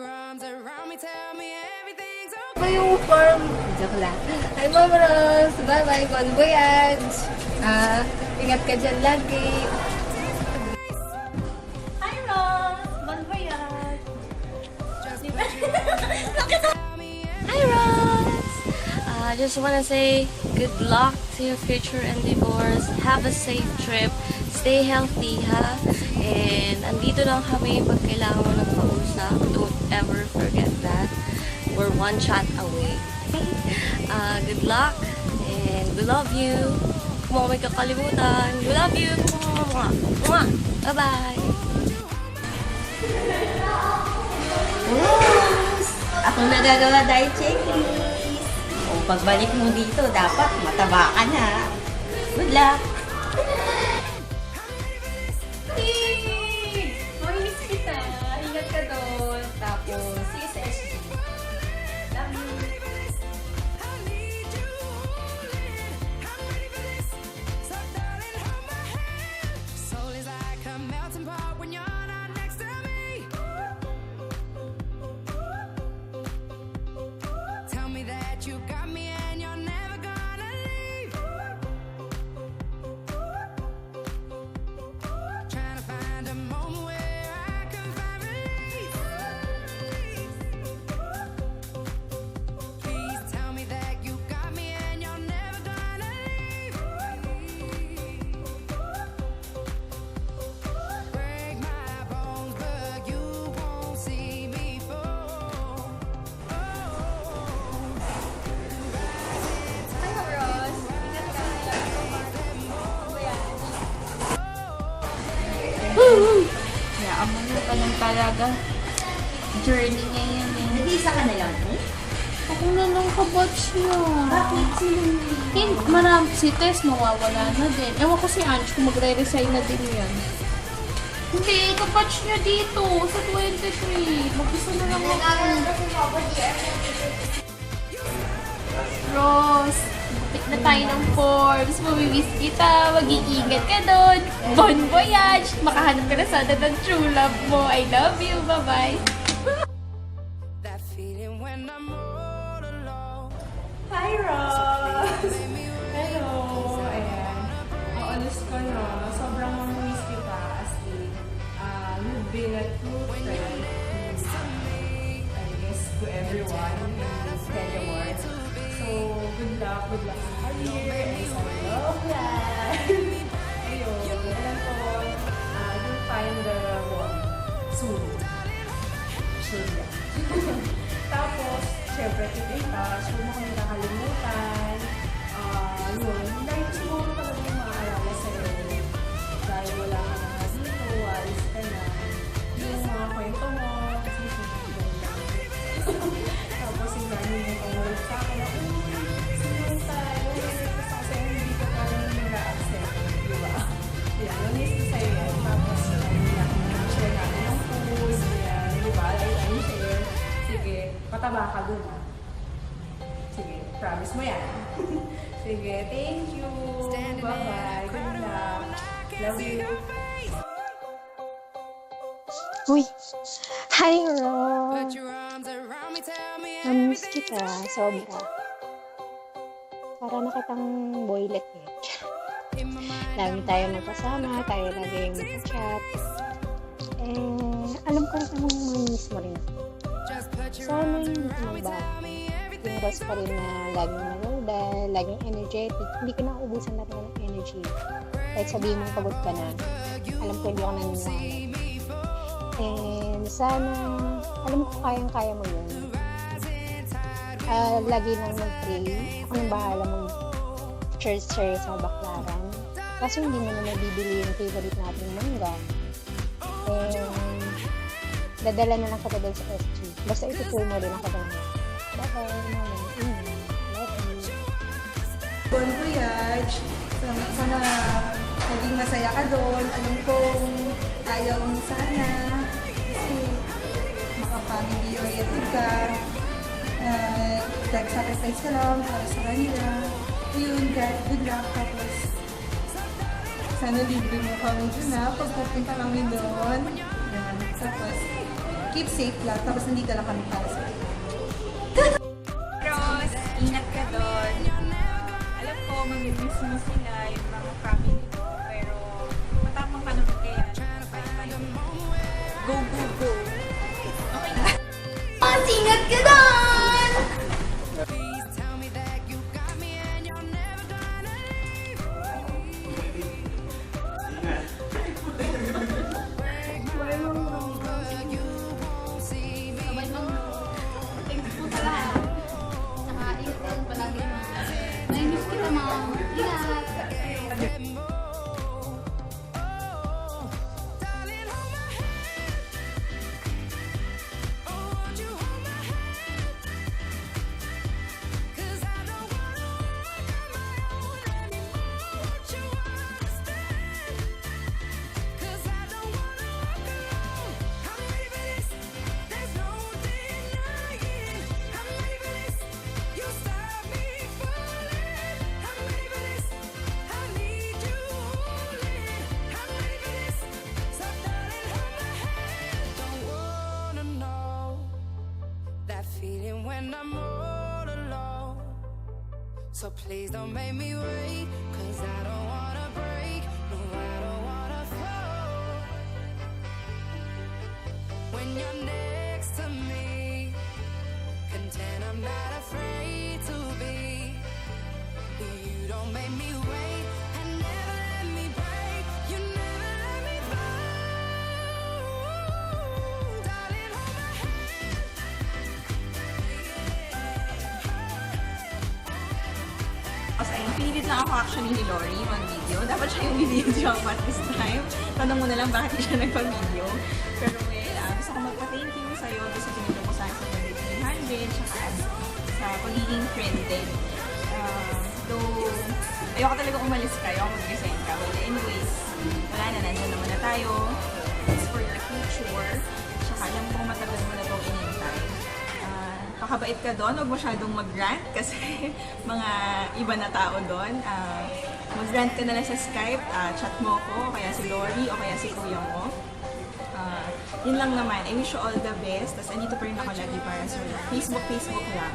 Ba yung farm? Joke lang. Hi, Ma'am Rose! Bye-bye! Bon voyage! Ingat ka dyan lagi! Hi, Rose! Bon voyage! Hi, Ross! I just wanna say good luck to your future endeavors. Have a safe trip. Stay healthy, ha? And andito lang kami pag kailangan mo ng kausap. Don't ever forget that. We're one chat away. Good luck and we love you. Kung may kakalimutan, we love you. Bye-bye! Rose! Ako nagagawa dahil checklist. O pagbalik mo dito, dapat mataba ka na. Good luck! Hey! Mamimiss kita! Ingat ka doon! Tapos, see you sa SG. Love you! Hayaan mo na lang talaga. Journey niya yan eh. Nag-iisa ka na lang eh? Ako na lang kabatch niya. Bakit? Sino? Marami si Tess mawawala na din. Ewan ko si Ange kung magre-resign na din yan. Hindi, kabatch niya dito sa 23. Mag-isa na lang ako. Rose, bukit na tayo ng Forbes. Mamimiss kita. Mag-iingat ka doon. Bon voyage. Makahanap ka na sana ng true love mo. I love you. Bye-bye. Hi, Ross! Hello! Ayan. Aalis ko na. Sobrang mamimiss kita. As in, you've been a true friend. I guess to everyone in Telemark. So, good luck sa career and sa love life. Ayun, alam ko, you'll find the one soon. Sure yan. Tapos, syempre, keep in touch. Huwag mo kami nakalimutan. Yun, dahil siguro talaga yung maaalala sa'yo. Dahil wala ka na nga dito, alis ka na. Yung mga kwento mo, kasi sinabi ko lang. Tapos, yung dami yung pangulog sa akin na, sinun tayo. Kasi hindi ka parang nag-accept. Diba? Yan, namiss ko sa'yo yan. Tapos, share natin ng food. Yan, diba? Ay, share. Sige, pataba ka dun, ha? Sige, promise mo yan. Sige, thank you. Bye-bye. Good luck. Love you. Uy! Hi, Ro! Namiss kita, sobra. Para nakitang boylet eh. Lagi tayo magkasama, tayo lagi magka-chat. Alam ko rin namang mamimiss mo rin ako. Sana hindi ka magbago. Yung boss pa rin na laging maganda, laging energetic. Hindi ka nauubusan natin ng energy. Kahit sabihin mong pagod ka na, alam ko hindi ako naniniwala. And sana, alam ko kayang-kaya mo yun. Lagi nang mag-pray. Ako nang bahala mag-church sa baklaran. Kaso hindi mo na nabibili yung favorite nating mangga. And dadala na lang kita doon sa SG. Basta itutour mo rin ako doon. Bye-bye, mama. Love you. Bon voyage. Sana naging masaya ka doon. Alam kong ayaw mo sana. Kasi makapamily oriented ka. Nag-sacrifice ka lang para sa kanila. Ayun, God, good luck. Tapos, sana libre mo kami dun ha. Pag pupunta kami doon. Yan. Tapos, keep safe lang. Tapos nandito lang kami para sa'yo. Rose, ingat ka doon. Alam ko, mamimiss mo sila, yung mga family mo, pero matapang ka naman kaya. Bye-bye. Go, go, go. Okay na. Ingat ka doon! Sabay lang. Thanks po sa lahat. Saka ingat ka lang palagi mo. Nai-miss kita, ma'am. Ingat! Feeling when I'm all alone. So please don't make me wait, 'cause I don't wanna break. No, I don't wanna fall. When you're next to me, content I'm not afraid to be. You don't make me wait and never let me break. You never let me fall. Darling, hold my hand. Kasi pinilit lang ako actually ni Lori mag-video. Dapat siya yung video but this time. Tanong mo na lang bakit di siya nagpa-video. Pero well, gusto ko magpa-thank you sa'yo doon sa tinito mo sa akin sa pagiging handed, tsaka sa pagiging friend din. Though, ayoko talaga umalis ka, ayoko mag-resign ka. Well, anyways, wala na, nandun naman na tayo. It's for the future. Tsaka alam kong matagal mo na itong inintay. Pakabait ka doon, huwag masyadong mag-rant kasi mga iba na tao doon. Mag-rant ka na lang sa Skype, chat mo ko, o kaya si Lori, o kaya si kuya mo. Yun lang naman. I wish you all the best. Tapos andito pa rin ako lagi para sa Facebook lang.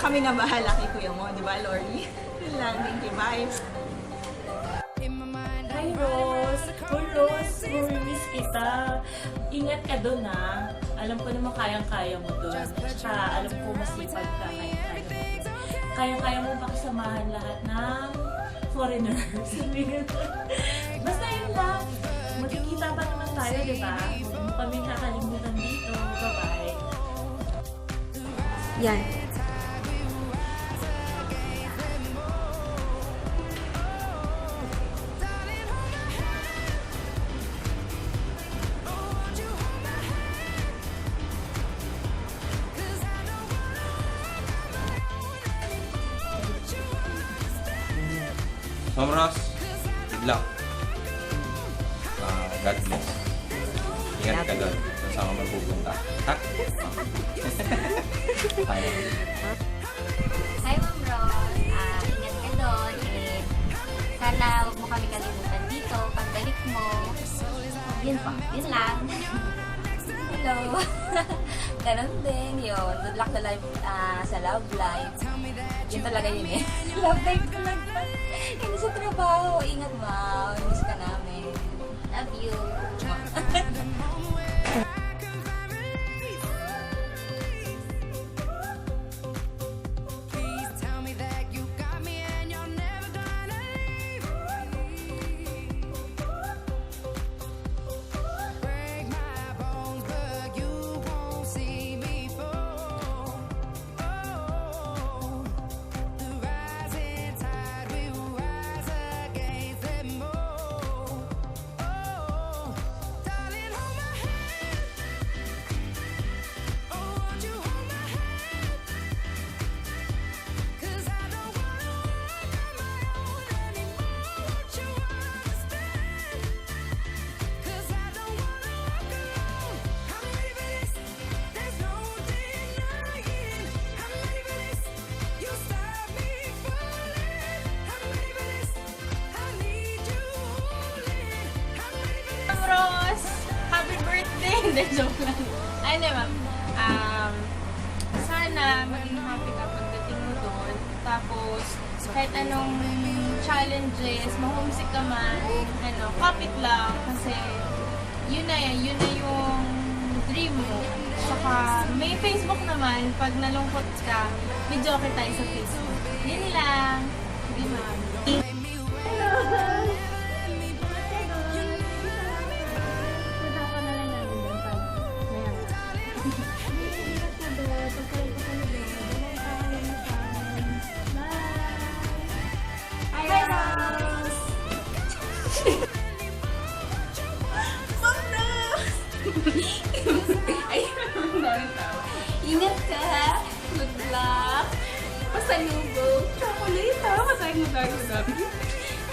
Kami nga bahala kay kuya mo, di ba Lori? Yun lang, thank you, bye! Hi Rose! Oh Rose, miss kita. Ingat ka doon ha. Alam ko naman kayang-kaya mo doon. Tsaka alam ko masipag ka, kayang-kaya mo doon. Kayang-kaya mo pakisamahan lahat ng foreigners. Basta yun lang. Magkikita pa naman tayo, di ba? Huwag mo kami kakalimutan dito. Bye-bye. Yan. Ma'am Ross, good luck. God bless. Ingat ka doon kung saan ka magpupunta. Ha? Tayo. Hi, Ma'am Ron. Ingat ka doon. Sana huwag mo kami kalimutan dito. Pagbalik mo. Yun po. Yun lang. Hello. Ganun din. Yun. Good luck sa love life. Yun talaga yun eh. Love life talaga. Hindi sa trabaho. Ingat, ma. Miss ka namin. Love you. Rose! Happy birthday! Hindi, joke lang. Ay, di ma'am. Sana maging happy ka pagdating mo doon. Tapos, kahit anong challenges, ma-homesick ka man, kapit lang. Kasi, yun na yung dream mo. Saka, may Facebook naman, pag nalungkot ka, video kita tayo sa Facebook. Yun lang. Sige, ma'am. Ingat ka! Good luck! Pasalubong! Chocolate ha! Masayang mo gabi.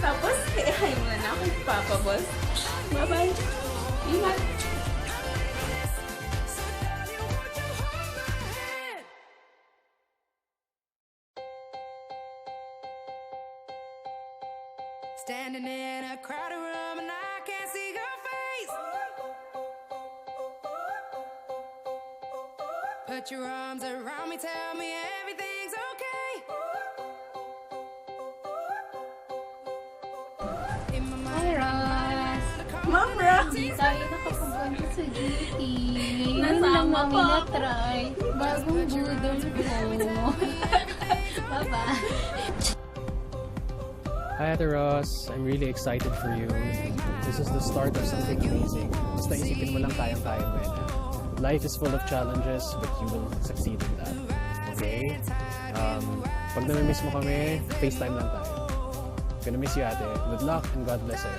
Tapos, kaya mo na ako Papa Boss. Bye-bye! Ingat! Standing in a crowded room and I can't see your face. Put your arms around me, tell me everything's okay. In my mind, Ma'am Ross! Tayo nakapunta sa duty. Nasama ko. Na-try. Bagong budol ko. Bye-bye. Hi Ate Ross, I'm really excited for you. This is the start of something amazing. Basta isipin mo lang kayang-kaya mo yan. Life is full of challenges, but you will succeed in that. Okay? Pag namimiss mo kami, FaceTime lang tayo. Gonna miss you, Ate. Good luck and God bless you.